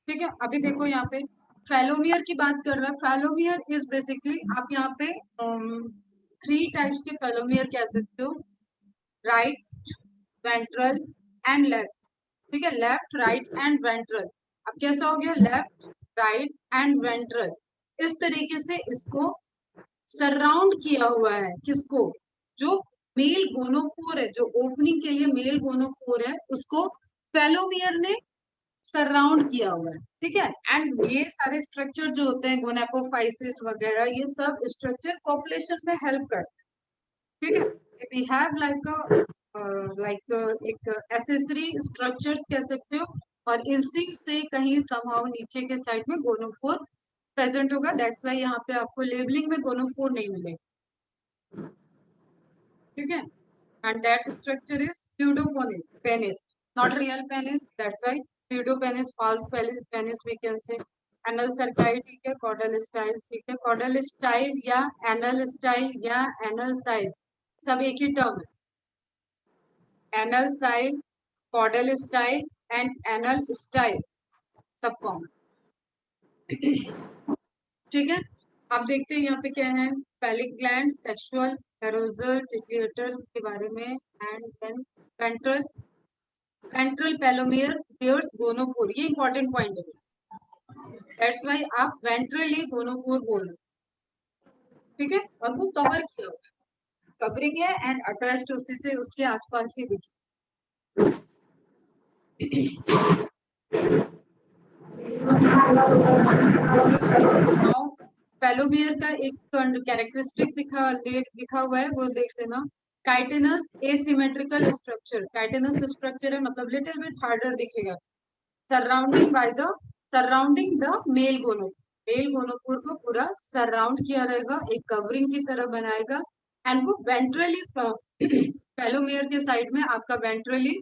ठीक है। अभी देखो यहाँ पे फेलोमियर की बात कर रहा है। फेलोमियर इज बेसिकली, आप यहाँ पे 3 टाइप्स के फेलोमियर कह सकते हो, राइट, वेंट्रल एंड लेफ्ट। ठीक है, लेफ्ट, राइट एंड वेंट्रल। अब कैसा हो गया, लेफ्ट, राइट एंड वेंट्रल। इस तरीके से इसको सराउंड किया हुआ है, किसको, जो मेल गोनोफोर है, जो ओपनिंग के लिए मेल गोनोफोर है, उसको फेलोमियर ने सराउंड किया हुआ है। ठीक है। एंड ये सारे स्ट्रक्चर जो होते हैं, गोनेपोफाइसिस वगैरह, ये सब स्ट्रक्चर पॉपुलेशन में हेल्प करते हैं। ठीक है। वी हैव लाइक एक एसेसरी स्ट्रक्चर्स कह सकते हो, और इसी से कहीं समहाउ नीचे के साइड में गोनोफोर प्रेजेंट होगा। दैट्स वाई यहाँ पे आपको लेबलिंग में गोनोफोर नहीं मिलेगा। ठीक है। and that structure is pseudopenis, not real penis. That's why pseudopenis, false penis we can say. Anal cerci, ठीक है, caudal style, ठीक है, caudal style या anal style या anal style सब एक ही टर्म है। anal style, caudal style and anal style सब कॉमन। ठीक है। अब देखते हैं यहाँ पे क्या है, पेलिक ग्लैंड, सेक्सुअल एरोजल टिक्यूटर के बारे में, and then ventral, ventral phallomere bears gonophore. ये इंपॉर्टेंट पॉइंट है, दैट्स वाई आप वेंट्रली गोनोफोर बोल रहे हो। ठीक है। और वो कवर किया हुआ है, कवरिंग है एंड अटैच्ड उसी से उसके आसपास ही दिखे। नाउ फेलोमियर का एक कैरेक्टरिस्टिक लिखा हुआ है, वो देख लेना। Chitinous asymmetrical structure, chitinous structure है मतलब लिटिल बिट हार्डर दिखेगा, सराउंडिंग द मेल गोनोफोर। मेल गोनोफोर को पूरा सराउंड किया रहेगा, एक कवरिंग की तरह बनाएगा। एंड वो वेंट्रली फेलोमियर के साइड में आपका ventrally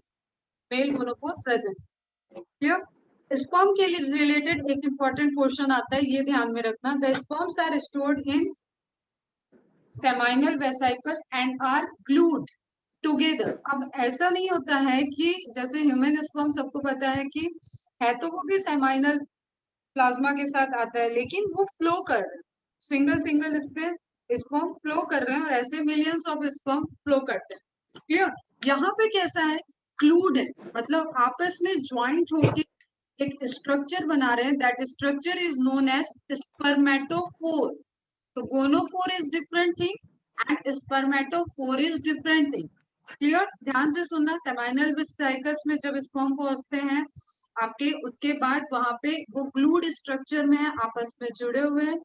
male gonophore present. Clear. Sperm के रिलेटेड एक इंपॉर्टेंट क्वेश्चन आता है, ये ध्यान में रखना। The sperms are stored in seminal vesicle and are glued together. अब ऐसा नहीं होता है कि जैसे ह्यूमन स्पर्म सबको पता है कि है तो वो भी सेमाइनल प्लाज्मा के साथ आता है, लेकिन वो फ्लो कर रहे हैं, सिंगल सिंगल इस पे स्पर्म फ्लो कर रहे हैं, और ऐसे मिलियंस ऑफ स्पर्म फ्लो करते हैं। क्लियर। यहाँ पे कैसा है, क्लूड है, मतलब आपस में ज्वाइंट होके एक स्ट्रक्चर बना रहे हैं। That structure is known as spermatophore. तो gonophore is different thing and spermatophore is different thing. Clear. ध्यान से सुनना। सेमाइनल वेसिकल्स में जब स्पर्म पहुंचते हैं आपके, उसके बाद वहां पे वो ग्लूड स्ट्रक्चर में है, आपस में जुड़े हुए हैं,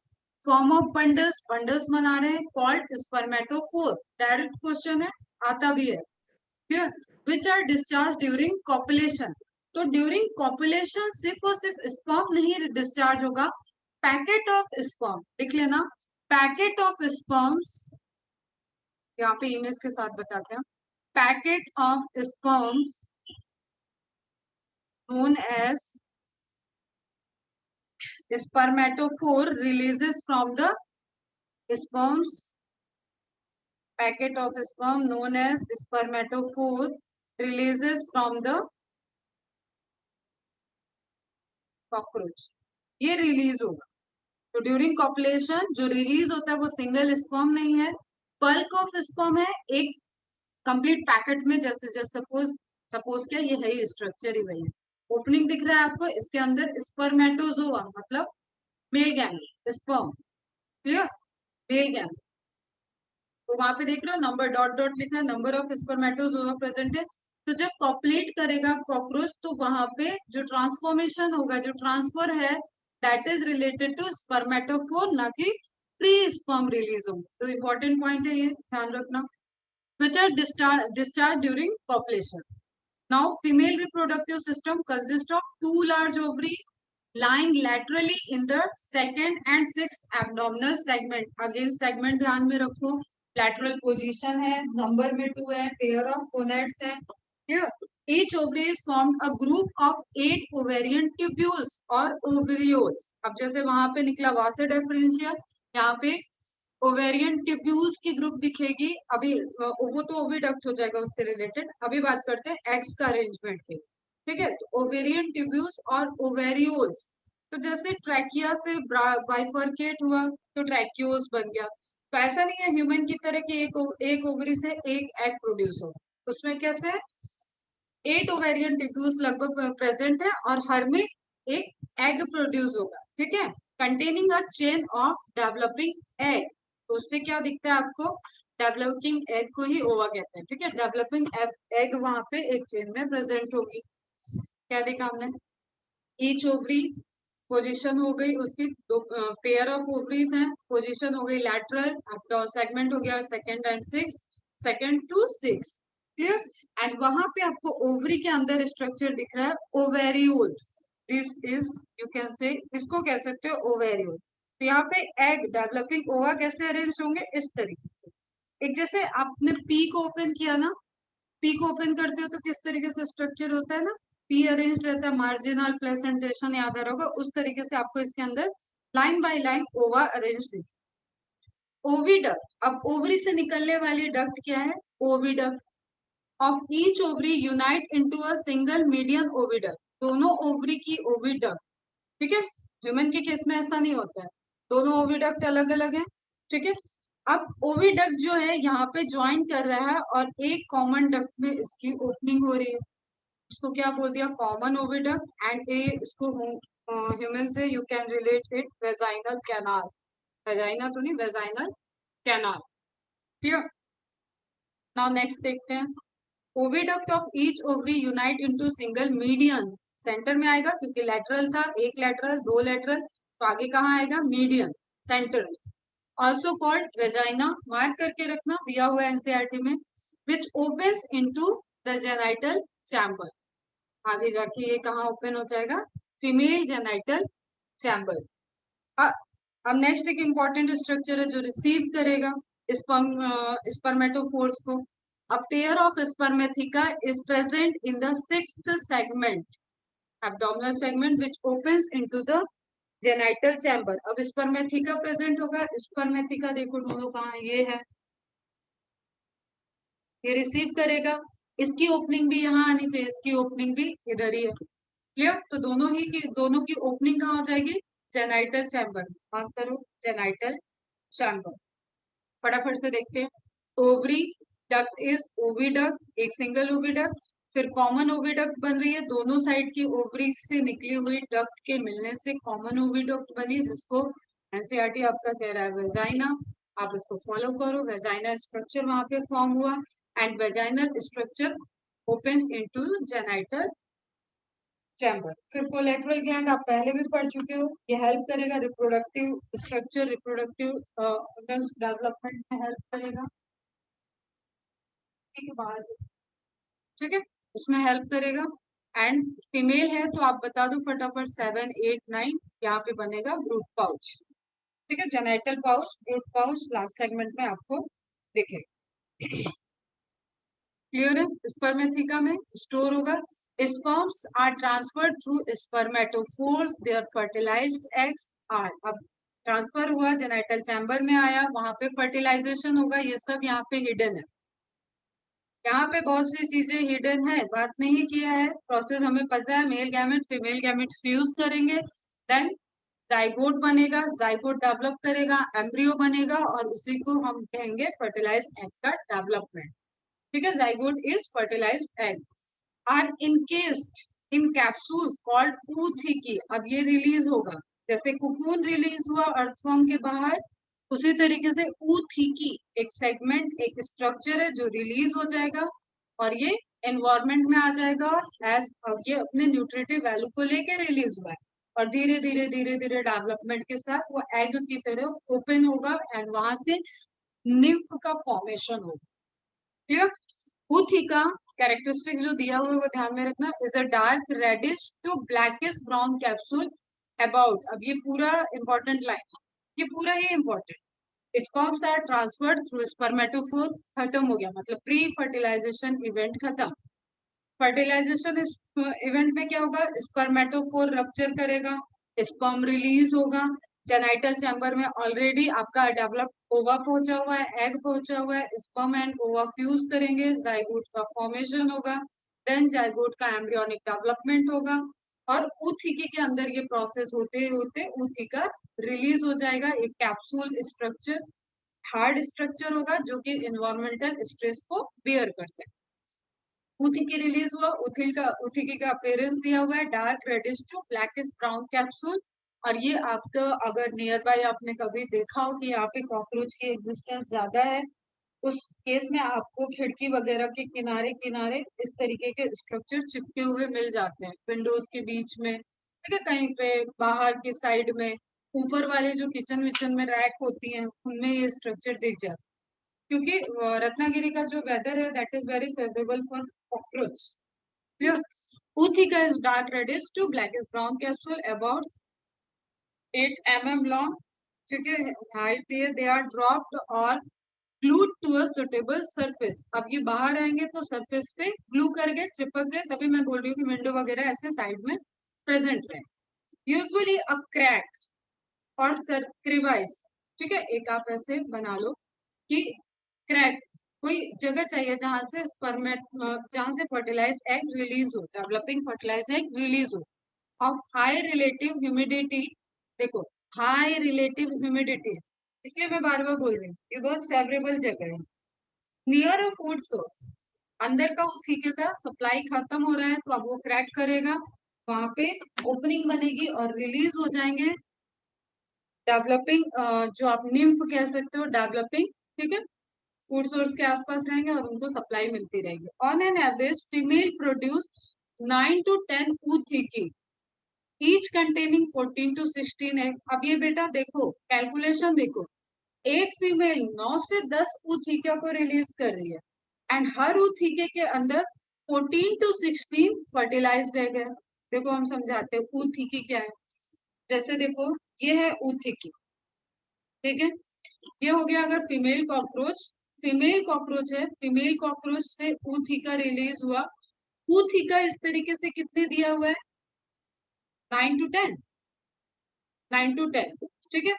फॉर्म ऑफ बंडल्स, बंडल्स बना रहे हैं, कॉल्ड स्पर्मेटोफोर। डायरेक्ट क्वेश्चन है, आता भी है। Clear. Which are discharge during copulation. तो ड्यूरिंग कॉपुलेशन सिर्फ और सिर्फ स्पर्म नहीं डिस्चार्ज होगा, पैकेट ऑफ स्पर्म, लिख लेना, पैकेट ऑफ स्पर्म्स, यहाँ पे इमेज के साथ बताते हैं। Packet of sperms known as spermatophore releases from the sperms. Packet of sperm known as spermatophore releases from the cockroach. ये रिलीज होगा। तो ड्यूरिंग कॉपुलेशन जो रिलीज होता है वो सिंगल स्पर्म नहीं है, बल्क ऑफ स्पर्म है, एक कंप्लीट पैकेट में। जैसे जैसे सपोज सपोज क्या, ये है स्ट्रक्चर ही वही है, ओपनिंग दिख रहा है आपको, इसके अंदर स्पर्मेटोजोआ मतलब male gamete sperm. Clear. Male gamete, तो वहां पे देख रहे हो नंबर डॉट डॉट लिखा है, नंबर ऑफ स्पर्मेटोजोआ प्रेजेंट है। तो जब कॉपलेट करेगा कॉकरोच, तो वहां पे जो ट्रांसफॉर्मेशन होगा, जो ट्रांसफर है, दैट इज रिलेटेड टू स्पर्मेटोफोर, ना कि प्री स्पर्म रिलीज होगा। तो इंपॉर्टेंट पॉइंट है, ये ध्यान रखना। which are discharged during copulation. Now, female reproductive system consists of 2 large ovaries lying laterally in the second and sixth abdominal segment. Again, segment ध्यान में रखो, lateral position है, number में 2 है, pair of gonads है। Here, each ovary is formed a group of 8 ovarian tubules or ovules. अब जैसे वहां पे निकला वासा डिफरेंशिया, यहाँ पे ओवेरियन ट्यूब्यूल्स की ग्रुप दिखेगी। अभी वो तो ओविडक्ट हो जाएगा उससे रिलेटेड, अभी बात करते हैं एग्स का अरेंजमेंट के। ठीक है। तो ओवेरियन ट्यूब्यूल्स और ओवेरियोल्स तो जैसे ट्रैकिया से बाइफरकेट हुआ तो ट्रैक्यूस बन गया। तो ऐसा नहीं है ह्यूमन की तरह कि एक ओवरी से एक एग प्रोड्यूस हो। उसमें कैसे है, 8 ओवेरियन टिश्यूज लगभग प्रेजेंट है और हर में एक एग प्रोड्यूस होगा, ठीक है, containing a chain of developing egg. तो उससे क्या दिखता है आपको, डेवलपिंग एग को ही ओवा कहते हैं, ठीक है। डेवलपिंग एग वहां पे एक चेन में प्रेजेंट होगी। क्या देखा हमने, ईच ओवरी पोजीशन हो गई उसकी, दो पेयर ऑफ ओवरीज हैं, पोजीशन हो गई लैटरल, आपका सेगमेंट हो गया second and six, second to six, clear. And वहां पे आपको ओवरी के अंदर स्ट्रक्चर दिख रहा है ovarioles. This is, you can say, इसको कह सकते हो ओवेरियोल। तो यहाँ पे एग डेवलपिंग ओवा कैसे अरेंज होंगे, इस तरीके से। एक जैसे आपने पी को ओपन किया ना, पी को ओपन करते हो तो किस तरीके से स्ट्रक्चर होता है ना, पी अरेंज रहता है, मार्जिनल प्लेसेंटेशन याद आ रहा होगा, उस तरीके से आपको इसके अंदर लाइन बाय लाइन ओवा अरेंज दिखे। ओविडक्ट, अब ओवरी से निकलने वाली डक्ट क्या है, oviduct of each ovary unite into a single median oviduct. दोनों ओवरी की ओविडक्ट, ठीक है, ह्यूमन के केस में ऐसा नहीं होता है, दोनों ओविडक्ट अलग अलग है, ठीक है। अब ओविडक्ट जो है यहाँ पे ज्वाइन कर रहा है और एक कॉमन डक्ट में इसकी ओपनिंग हो रही है, इसको क्या बोल दिया, कॉमन ओविडक्ट। एंड ए इसको ह्यूमन से you can relate it vaginal canal, vagina तो नहीं, vaginal canal, clear. Now next देखते हैं, oviduct of each ovary unite into single median, centre में आएगा क्योंकि लेटरल था, एक लेटरल दो लेटरल, तो आगे कहाँ आएगा, median, centre. Also called vagina, mark करके रखना, दिया हुआ एनसीईआरटी में, विच opens into the genital chamber. आगे जाके ये कहाँ ओपन हो जाएगा, फीमेल जेनाइटल चैम्बर। अब नेक्स्ट एक इंपॉर्टेंट स्ट्रक्चर है जो रिसीव करेगा स्पर्मेटोफोर्स को। A pair of spermatheca is present in the sixth segment, abdominal segment, which opens into the genital chamber. अब स्पर्मेथिका प्रेजेंट होगा, स्पर्मेथिका देखो दोनों कहाँ, ये है, ये रिसीव करेगा, इसकी ओपनिंग भी यहाँ आनी चाहिए, इसकी ओपनिंग भी इधर ही है, क्लियर। तो दोनों की ओपनिंग कहाँ हो जाएगी, जेनाइटल चैम्बर, बात करो जेनाइटल चैम्बर। फटाफट से देखते हैं, ओवरी डक्ट इज ओविडक्ट, एक सिंगल ओविडक्ट, फिर कॉमन ओविडक्ट बन रही है, दोनों साइड की ओवरी से निकली हुई डक्ट के मिलने से कॉमन ओविडक्ट बनी, जिसको एनसीईआरटी आपका कह रहा है वेजाइना। आप इसको फॉलो करो, वेजाइना स्ट्रक्चर वहां पे फॉर्म हुआ and vaginal structure opens into genital chamber. फिर कोलेटरल ग्लैंड आप पहले भी पढ़ चुके हो, ये हेल्प करेगा रिप्रोडक्टिव स्ट्रक्चर, रिप्रोडक्टिव डेवलपमेंट में हेल्प करेगा, ठीक है, उसमें हेल्प करेगा। एंड फीमेल है तो आप बता दो फटाफट, 7, 8, 9 यहाँ पे बनेगा ब्रूट पाउच, ठीक है, genital pouch, brute pouch last segment में आपको दिखे, क्लियर है। स्पर्मेथिका में स्टोर होगा, sperms are transferred through spermatophores, their fertilized eggs are, अब ट्रांसफर हुआ जेनाइटल चैम्बर में आया, वहां पे फर्टिलाइजेशन होगा, ये सब यहाँ पे हिडन है, यहाँ पे बहुत सी चीजें हिडन है, बात नहीं किया है, प्रोसेस हमें पता है, male gamete female gamete fuse करेंगे, देन जाइगोट बनेगा, जाइगोट डेवलप करेगा, एम्ब्रियो बनेगा और उसी को हम कहेंगे फर्टिलाइज एग का डेवलपमेंट, ठीक है। Zygote is fertilised egg are encased in capsule called ootheca, अब ये रिलीज होगा, जैसे कुकून रिलीज हुआ अर्थवर्म के बाहर, उसी तरीके से ootheca एक सेगमेंट, एक स्ट्रक्चर है जो रिलीज हो जाएगा और ये एनवायरमेंट में आ जाएगा, एज अब ये अपने न्यूट्रिटिव वैल्यू को लेके रिलीज हुआ है और धीरे धीरे धीरे धीरे डेवलपमेंट के साथ वो एग की तरह ओपन होगा एंड वहां से निम्फ का फॉर्मेशन होगा, क्लियर। ootheca कैरेक्टरिस्टिक्स जो दिया हुआ है वो ध्यान में रखना, is a dark reddish to blackish brown capsule about, अब ये पूरा इंपॉर्टेंट लाइन, ये पूरा ही important, sperms are transferred through spermatophore, खत्म हो गया, मतलब प्री फर्टिलाइजेशन इवेंट खत्म। फर्टिलाइजेशन इवेंट में क्या होगा, स्पर्मेटोफोर रप्चर करेगा, स्पर्म रिलीज होगा, जेनाइटल चैम्बर में ऑलरेडी आपका डेवलप ओवा पहुंचा हुआ है, एग पहुंचा हुआ है, स्पर्म एंड ओवा फ्यूज करेंगे, जाइगोट का फॉर्मेशन होगा, देन जाइगोट का एम्ब्रियोनिक डेवलपमेंट होगा, और ऊथिके के अंदर ये प्रोसेस होते होते ऊथिका रिलीज हो जाएगा, एक कैप्सूल स्ट्रक्चर, हार्ड स्ट्रक्चर होगा जो कि इन्वायरमेंटल स्ट्रेस को बेयर कर सके। ऊथिके रिलीज हुआ, ऊथिके का अपीयरेंस दिया हुआ है dark reddish to blackish brown capsule. और ये आपका अगर नियर बाय आपने कभी देखा हो कि यहाँ पे कॉकरोच की एग्जिस्टेंस ज्यादा है, उस केस में आपको खिड़की वगैरह के किनारे किनारे इस तरीके के स्ट्रक्चर चिपके हुए मिल जाते हैं, विंडोज के बीच में, ठीक है, कहीं पे बाहर की साइड में, ऊपर वाले जो किचन विचन में रैक होती हैं उनमें ये स्ट्रक्चर दिख जाता है। क्योंकि रत्नागिरी का जो वेदर है that is very favourable for cockroach. Utica is dark reddish to blackish brown capsule about 8 mm long. ठीक है, हाइट दिए, दे आर ड्रॉप्ड और glued to a suitable surface. अब ये बाहर आएंगे तो सरफेस पे ग्लू कर गए, चिपक गए, तभी मैं बोल रही हूँ कि विंडो वगैरह ऐसे साइड में प्रेजेंट रहे। यूजुअली अ क्रैक और क्रिवाइस, ठीक है, एक आप ऐसे बना लो कि क्रैक, कोई जगह चाहिए जहां से स्पर्मेट, जहां से फर्टिलाइज एग रिलीज हो, डेवलपिंग फर्टिलाइज एग रिलीज हो, ऑफ हाई रिलेटिव ह्यूमिडिटी। देखो, हाई रिलेटिव ह्यूमिडिटी, इसलिए मैं बार बार बोल रही हूँ ये बहुत फेवरेबल जगह है। नियर अ फूड सोर्स, अंदर का उठीके का सप्लाई खत्म हो रहा है तो अब वो क्रैक करेगा, वहां पे ओपनिंग बनेगी और रिलीज हो जाएंगे डेवलपिंग, जो आप निम्फ कह सकते हो, डेवलपिंग, ठीक है, फूड सोर्स के आसपास रहेंगे और उनको सप्लाई मिलती रहेगी। On an average female produce 9 to 10 ootheca, each containing 14 to 16 egg. अब ये बेटा देखो, कैलकुलेशन देखो, एक फीमेल 9 से 10 ऊथिका को रिलीज कर रही है एंड हर ऊथिके के अंदर 14 to 16 फर्टिलाइज रह गए। देखो हम समझाते हैं ऊथिकी क्या है। जैसे देखो, ये है ऊथिकी, ठीक है, ये हो गया अगर फीमेल कॉकरोच, फीमेल कॉकरोच है, फीमेल कॉकरोच से ऊथिका रिलीज हुआ, ऊथिका इस तरीके से कितने दिया हुआ है, 9 to 10, 9 to 10, ठीक है,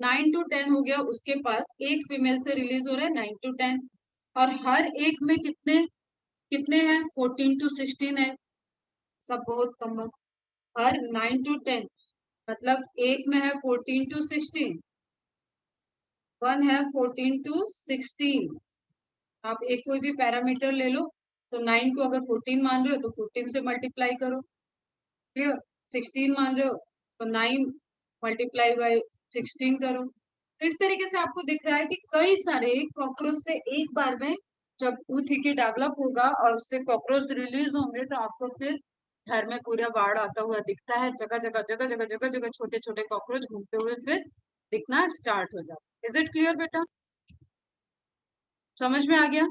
9 to 10 हो गया उसके पास, एक फीमेल से रिलीज हो रहा है 9 to 10, और हर एक में कितने कितने हैं, 14 to 16 है, सब बहुत कम है। हर 9 to 10 मतलब एक में है 14 to 16, वन है 14 to 16। आप एक कोई भी पैरामीटर ले लो, तो 9 को अगर 14 मान रहे हो तो 14 से मल्टीप्लाई करो, क्लियर, 16 मान रहे हो तो 9 मल्टीप्लाई बाय 16 करो। तो इस तरीके से आपको दिख रहा है कि कई सारे कॉकरोच से एक बार में जब ऊथिके डेवलप होगा और उससे कॉकरोच रिलीज होंगे तो आपको फिर घर में पूरा बाढ़ आता हुआ दिखता है, जगह जगह जगह जगह जगह जगह छोटे छोटे कॉकरोच घूमते हुए फिर दिखना स्टार्ट हो जाता। इज इट क्लियर बेटा, समझ में आ गया?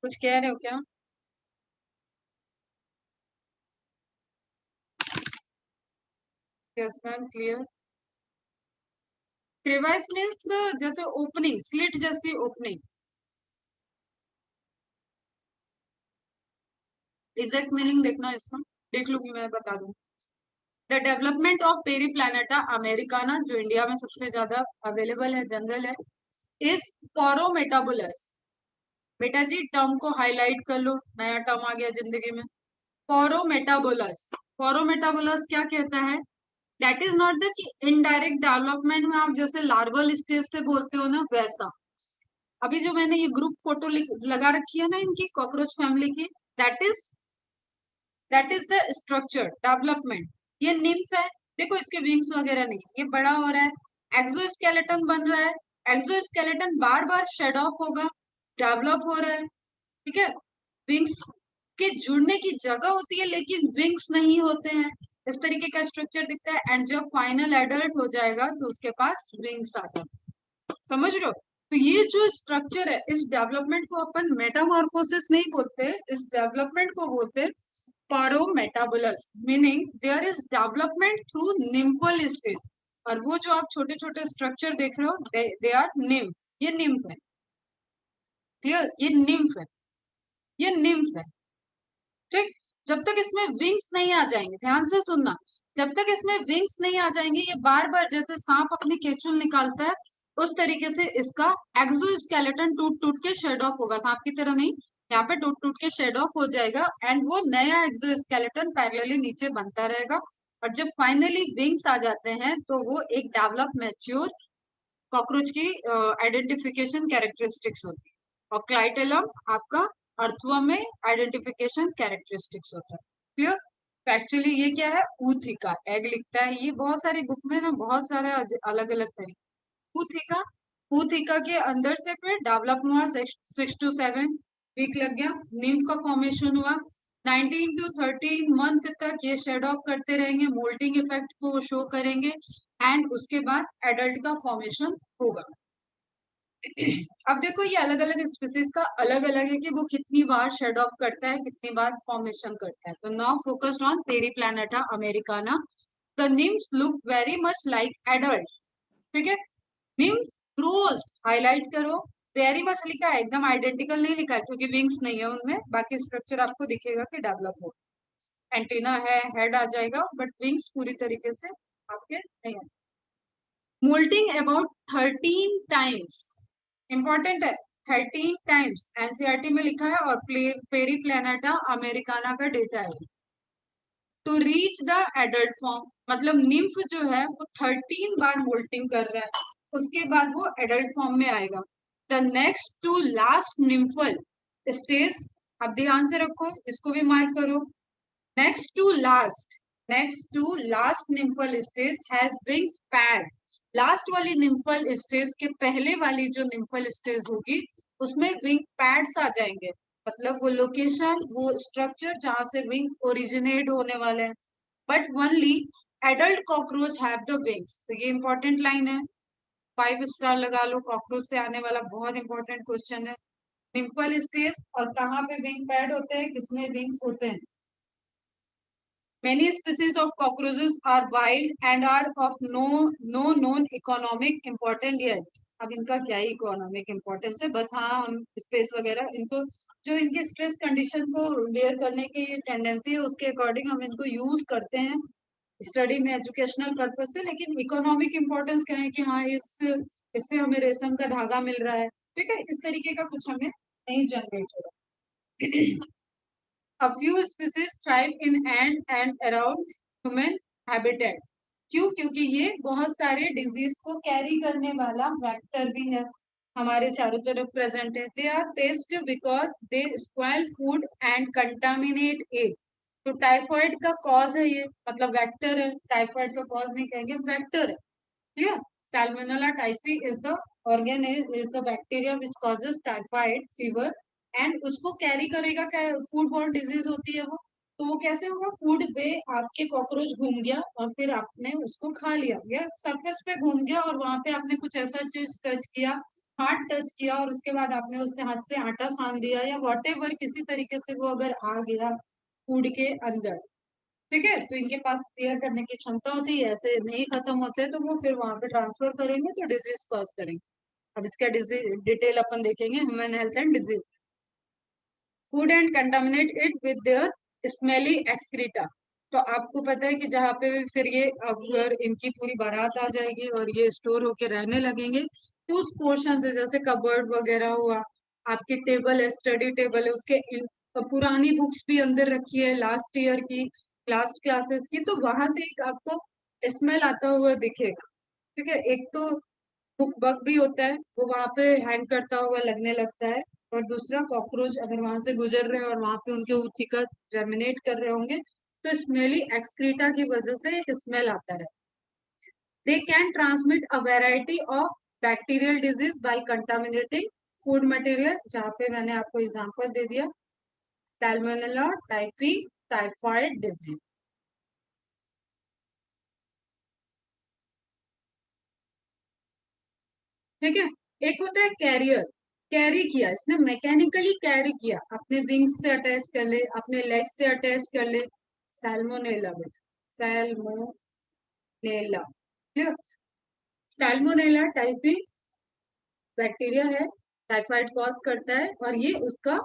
कुछ कह रहे हो क्या? Yes ma'am, clear. Crevice means जैसे ओपनिंग, स्लिट जैसी ओपनिंग, एग्जैक्ट मीनिंग देखना इसका, देख लूंगी मैं, बता दूं। The development of Periplaneta americana, जो इंडिया में सबसे ज्यादा अवेलेबल है, जनरल है, इज पोरोमेटाबुलस। बेटा जी टर्म को हाईलाइट कर लो, नया टर्म आ गया जिंदगी में, पोरोमेटाबुलस। पोरोमेटाबुलस क्या कहता है, that is not the indirect development में आप जैसे लार्वल स्टेज से बोलते हो ना, वैसा। अभी जो मैंने ये ग्रुप फोटो लगा रखी है ना इनकी, कॉकरोच फैमिली की, that is that is the structure development. ये निम्फ है, देखो इसके विंग्स वगैरह नहीं, ये बड़ा हो रहा है, एक्सोस्केलेटन बन रहा है, एक्सोस्केलेटन बार बार शेड ऑफ होगा, डेवलप हो रहा है, ठीक है, विंग्स के जुड़ने की जगह होती है लेकिन विंग्स नहीं होते हैं, इस तरीके का स्ट्रक्चर दिखता है, एंड जब फाइनल एडल्ट हो जाएगा तो उसके पास विंग्स आ जाते हैं। समझ रहे हो? तो ये जो स्ट्रक्चर है, इस डेवलपमेंट को अपन मेटामॉर्फोसिस नहीं बोलते, इस डेवलपमेंट को बोलते paurometabolous, meaning there is development through nymphal stage. और वो जो आप छोटे छोटे स्ट्रक्चर देख रहे हो, दे आर निम्फ, ये निम्फ है, क्लियर, ये निम्फ है, ये निम्फ है, ठीक। जब तक इसमें विंग्स नहीं आ जाएंगे, ध्यान से सुनना, जब तक इसमें विंग्स नहीं आ जाएंगे, ये बार बार जैसे सांप अपनी केचुल निकालता है उस तरीके से इसका एक्सोस्केलेटन टूट टूट के शेड ऑफ होगा, सांप की तरह नहीं, यहाँ पे टूट टूट के शेड ऑफ हो जाएगा एंड वो नया एक्सोस्केलेटन पैरेलली नीचे बनता रहेगा। और जब फाइनली विंग्स आ जाते हैं तो वो एक डेवलप मैच्योर कॉकरोच की आइडेंटिफिकेशन कैरेक्टरिस्टिक्स होती है। और क्लाइटेलम आपका अर्थवर्म में आइडेंटिफिकेशन कैरेक्टरिस्टिक्स होता है। क्लियर। एक्चुअली ये क्या है, ऊथिका एग लिखता है, ये बहुत सारी बुक में ना बहुत सारे अलग अलग तरीके। ऊथिका, ऊथिका के अंदर से फिर डेवलप हुआ 6 to 7 वीक लग गया, निम्फ का फॉर्मेशन हुआ, 19 to 13 मंथ तक ये शेड ऑफ करते रहेंगे, मोल्टिंग इफेक्ट को शो करेंगे एंड उसके बाद एडल्ट का फॉर्मेशन होगा। अब देखो ये अलग अलग स्पीसीज का अलग अलग है कि वो कितनी बार शेड ऑफ करता है, कितनी बार फॉर्मेशन करता है। तो now focused on Periplaneta Americana, the NIMS look very much like adult. ठीक है, निम्फ ग्रोज हाईलाइट करो, वेरी मच लिखा है, एकदम आइडेंटिकल नहीं लिखा है क्योंकि विंग्स नहीं है उनमें, बाकी स्ट्रक्चर आपको दिखेगा कि डेवलप हो, एंटीना है, हेड आ जाएगा, बट विंग्स पूरी तरीके से आपके नहीं है। मोल्टिंग अबाउट 13 टाइम्स, इंपॉर्टेंट है, 13 टाइम्स एनसीईआरटी में लिखा है और पेरीप्लैनेटा अमेरिकाना का डेटा है। To reach the adult form, मतलब निम्फ जो है वो 13 बार मोल्टिंग कर रहा है, उसके बाद वो एडल्ट फॉर्म में आएगा। The next to last nymphal stage, अब ध्यान से रखो, इसको भी मार्क करो, next to last, next to last nymphal stage has wings pad. Last वाली निम्फल स्टेज के पहले वाली जो निम्फल स्टेज होगी उसमें विंग पैड्स आ जाएंगे, मतलब वो लोकेशन, वो स्ट्रक्चर जहां से विंग ओरिजिनेट होने वाले हैं। But only adult cockroach have the wings, तो ये इंपॉर्टेंट लाइन है, 5 स्टार लगा लो, कॉकरोच से आने वाला बहुत इंपॉर्टेंट क्वेश्चन है। निम्फल स्टेज और कहाँ पे विंग पैड होते हैं, किसमें विंग्स होते हैं। Many species of cockroaches are wild and are of no known economic important yet. अब इनका क्या ही इकोनॉमिक इम्पोर्टेंस है, बस हाँ हम स्पेस वगैरह इनको, जो इनके स्ट्रेस कंडीशन को बेयर करने की टेंडेंसी है उसके अकॉर्डिंग हम इनको यूज करते हैं स्टडी में, एजुकेशनल पर्पज से। लेकिन इकोनॉमिक इम्पोर्टेंस क्या है कि हाँ इससे हमें रेशम का धागा मिल रहा है, ठीक है, इस तरीके का कुछ हमें नहीं जनरेट हो रहा। A few species thrive in and around human habitat. क्यों? क्योंकि ये बहुत सारे डिजीज को कैरी करने वाला वेक्टर भी है, हमारे चारों तरफ प्रेजेंट है। They are pest because they spoil food and contaminate it. तो टाइफाइड का कॉज है ये, मतलब वेक्टर है, टाइफाइड का कॉज नहीं कहेंगे, वेक्टर है। Clear. Salmonella typhi is the is the bacteria which causes typhoid fever and उसको कैरी करेगा, क्या फूड बॉर्न डिजीज होती है वो। तो वो कैसे होगा, फूड पे आपके कॉकरोच घूम गया और फिर आपने उसको खा लिया, या सरफेस पे घूम गया और वहां पे आपने कुछ ऐसा चीज टच किया, हाथ टच किया और उसके बाद आपने उससे हाथ से आटा सान दिया या वॉटेवर, किसी तरीके से वो अगर आ गया फूड के अंदर, ठीक है, तो इनके पास क्लियर करने की क्षमता होती है, ऐसे नहीं खत्म होते तो वो फिर वहां पे ट्रांसफर करेंगे तो डिजीज कॉज करेंगे। अब इसका डिटेल अपन देखेंगे, human health and disease. Food and contaminate it with their smelly excreta. तो आपको पता है कि जहाँ पे भी फिर ये अगर इनकी पूरी बारात आ जाएगी और ये स्टोर होके रहने लगेंगे तो उस पोर्शन से, जैसे कबर्ड वगैरह हुआ, आपकी टेबल है, स्टडी टेबल है, उसके पुरानी बुक्स भी अंदर रखी है लास्ट ईयर की, लास्ट क्लासेस की, तो वहां से एक आपको स्मेल आता हुआ दिखेगा। ठीक है, एक तो बुक बग भी होता है, वो वहां पे हैंग करता हुआ लगने लगता है, और दूसरा कॉकरोच अगर वहां से गुजर रहे हैं और वहां पे उनके ऊथिका जर्मिनेट कर रहे होंगे तो स्मेली एक्सक्रीटा की वजह से स्मेल आता है। They can transmit a variety of bacterial disease bye contaminating food material, जहाँ पे मैंने आपको एग्जांपल दे दिया, सैल्मोनेला टाइफी, टाइफाइड डिजीज। ठीक है, एक होता है कैरियर, कैरी किया, इसने मैकेनिकली कैरी किया, अपने विंग्स से अटैच कर ले, अपने लेग्स से अटैच कर ले, सैल्मोनेला बेटा, Salmonella. Clear. Salmonella typhi bacteria है, टाइफाइड कॉज करता है और ये उसका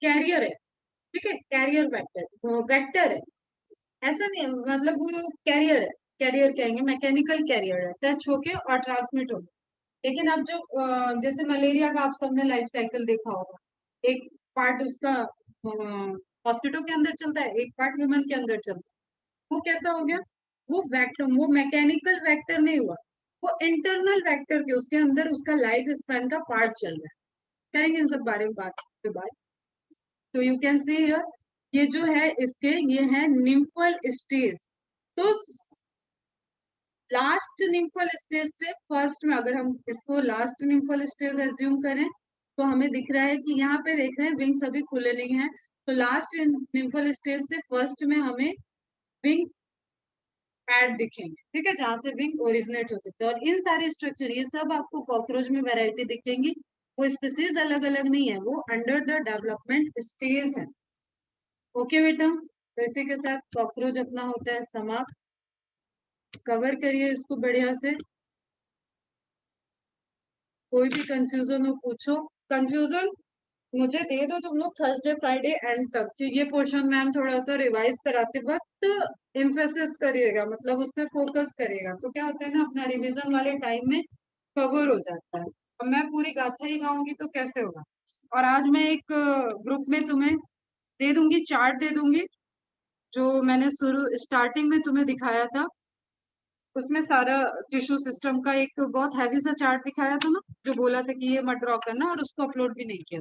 कैरियर है। ठीक है, कैरियर वेक्टर, वेक्टर है, ऐसा नहीं है, मतलब वो कैरियर है, कैरियर कहेंगे, मैकेनिकल कैरियर है, टच होके और ट्रांसमिट होके। लेकिन अब जो जैसे मलेरिया का आप सबने लाइफ साइकिल देखा होगा, एक पार्ट उसका मॉस्किटो के अंदर चलता है, एक पार्ट ह्यूमन के अंदर चलता है। वो कैसा हो गया? वो वेक्टर, वो मैकेनिकल वेक्टर नहीं हुआ, वो इंटरनल वेक्टर के उसके अंदर उसका लाइफ स्पैन का पार्ट चल रहा है। करेंगे इन सब बारे में बात के बाद। तो यू कैन सी हियर, ये जो है इसके ये है निम्फल स्टेज। तो लास्ट निम्फल स्टेज से फर्स्ट में अगर हम इसको लास्ट निम्फल स्टेज एज्यूम करें तो हमें दिख रहा है कि यहाँ पे देख रहे हैं विंग्स अभी खुले नहीं है। तो लास्ट निम्फल स्टेज से फर्स्ट में हमें विंग पैड दिखेंगे, ठीक है, जहां से विंग ओरिजिनेट हो सकते हैं। और इन सारे स्ट्रक्चर ये सब आपको कॉकरोच में वैरायटी दिखेंगी, वो स्पीसीज अलग अलग नहीं है, वो अंडर द डेवलपमेंट स्टेज है। ओके बेटा, तो इसी के साथ कॉकरोच अपना होता है समाप्त। कवर करिए इसको बढ़िया से, कोई भी कंफ्यूजन हो पूछो। कंफ्यूजन मुझे दे दो तुम लोग थर्सडे फ्राइडे एंड तक, कि ये पोर्शन मैम थोड़ा सा रिवाइज कराते वक्त एम्फेसिस करिएगा, मतलब उस पर फोकस करिएगा, तो क्या होता है ना अपना रिवीजन वाले टाइम में कवर हो जाता है। अब मैं पूरी गाथा ही गाऊंगी तो कैसे होगा। और आज मैं एक ग्रुप में तुम्हें दे दूंगी, चार्ट दे दूंगी, जो मैंने शुरू स्टार्टिंग में तुम्हें दिखाया था, उसमें सारा टिश्यू सिस्टम का एक बहुत हैवी सा चार्ट दिखाया था ना, जो बोला था कि ये मत ड्रॉ करना, और उसको अपलोड भी नहीं किया।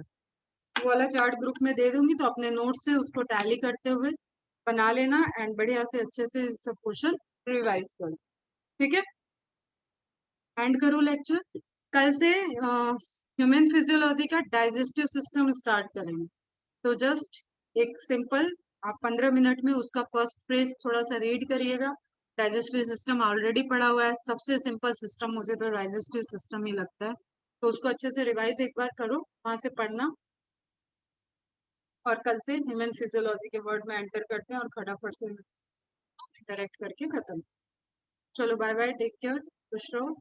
वो वाला चार्ट ग्रुप में दे दूंगी, तो अपने नोट से उसको टैली करते हुए बना लेना एंड बढ़िया से अच्छे से सब क्वेश्चन रिवाइज करो। ठीक है, एंड करो लेक्चर। कल से ह्यूमन फिजियोलॉजी का डाइजेस्टिव सिस्टम स्टार्ट करेंगे। तो जस्ट एक सिंपल, आप 15 मिनट में उसका फर्स्ट फ्रेज थोड़ा सा रीड करिएगा। डाइजेस्टिव सिस्टम ऑलरेडी पढ़ा हुआ है, सबसे सिंपल सिस्टम मुझे तो डाइजेस्टिव सिस्टम ही लगता है, तो उसको अच्छे से रिवाइज एक बार करो, वहां से पढ़ना। और कल से ह्यूमन फिजियोलॉजी के वर्ड में एंटर करते हैं और फटाफट से डायरेक्ट करके खत्म। चलो बाय बाय, टेक केयर, खुश रहो।